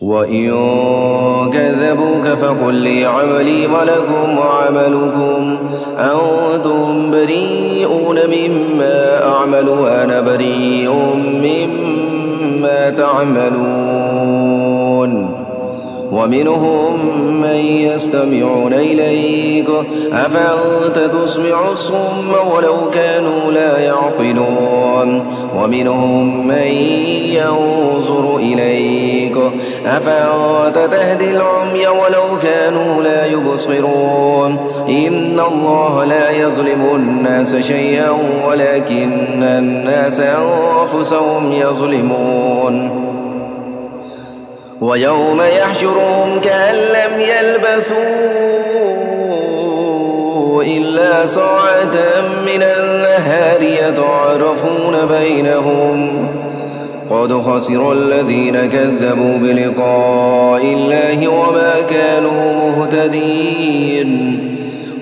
وإن كذبوك فقل لي عملي ولكم عملكم أنتم بريئون مما أعمل وأنا بريء مما تعملون. ومنهم من يستمعون إليك أفأنت تسمع الصم ولو كانوا لا يعقلون. ومنهم من ينظر إليك أفأنت تهدي العمي ولو كانوا لا يبصرون. إن الله لا يظلم الناس شيئا ولكن الناس أنفسهم يظلمون. ويوم يحشرهم كأن لم يلبثوا إلا ساعة من النهار يتعارفون بينهم قد خسر الذين كذبوا بلقاء الله وما كانوا مهتدين.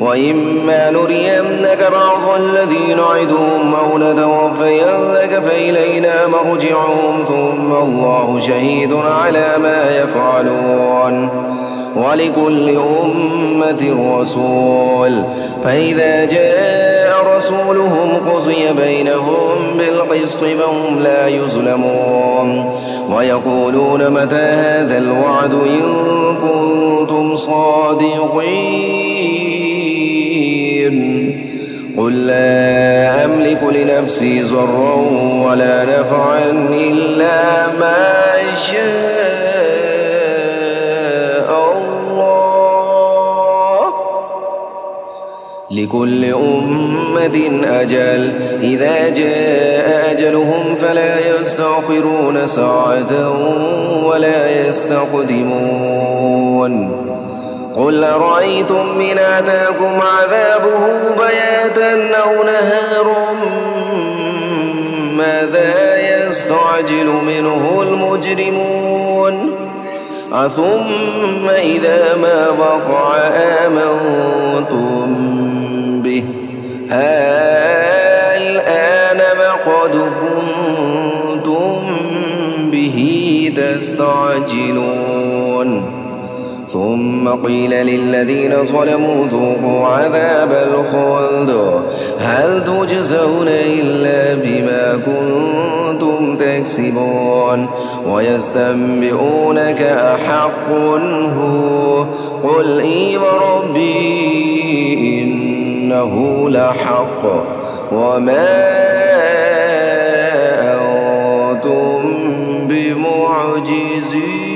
وإما نرينك بعض الذي نعدهم أو نتوفينك فإلينا مرجعهم ثم الله شهيد على ما يفعلون. ولكل أمة رسول فإذا جاء رسولهم قضي بينهم بالقسط فهم لا يظلمون. ويقولون متى هذا الوعد إن كنتم صادقين. قل لا أملك لنفسي ضرا ولا نفعا إلا ما شاء الله. لكل أمة أجل إذا جاء أجلهم فلا يستأخرون ساعة ولا يستقدمون. قل أرأيتم إن أتاكم عذابه بياتا أو نهارا ماذا يستعجل منه المجرمون. أثم إذا ما وقع آمنتم به الآن وقد كنتم به تستعجلون. ثم قيل للذين ظلموا ذوقوا عذاب الخلد هل تجزون إلا بما كنتم تكسبون. ويستنبئونك أحق هو قل إي وربي إنه لحق وما أنتم بمعجزين.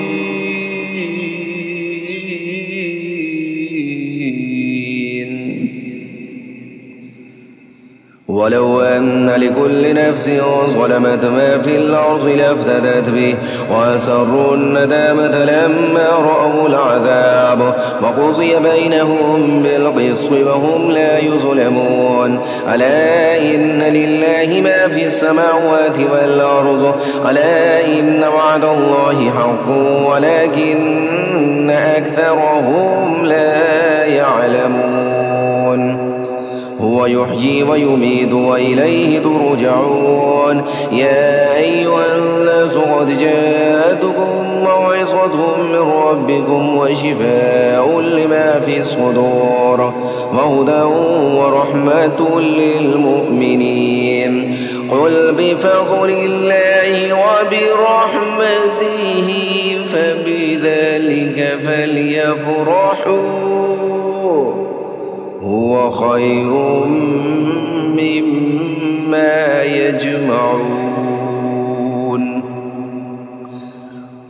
ولو أن لكل نفس ظلمت ما في الأرض لافتدت به وأسروا الندامة لما رأوا العذاب وقضي بينهم بالقسط وهم لا يظلمون. ألا إن لله ما في السماوات والأرض ألا إن وعد الله حق ولكن أكثرهم لا يعلمون. هو يحيي ويميت وإليه ترجعون. يا أيها الناس قد جاءتكم موعظة من ربكم وشفاء لما في الصدور وهدى ورحمة للمؤمنين. قل بفضل الله وبرحمته فبذلك فليفرحوا هو خير مما يجمعون.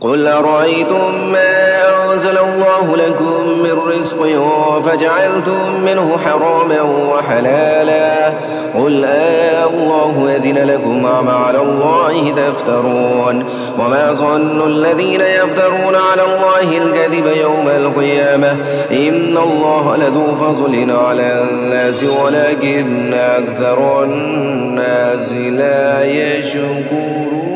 قل أرأيتم ما أنزل الله لكم من رزق فجعلتم منه حراما وحلالا قل الله أذن لكم أم على الله تفترون. وما ظن الذين يفترون على الله الكذب يوم القيامة إن الله لذو فضل على الناس ولكن أكثر الناس لا يشكرون.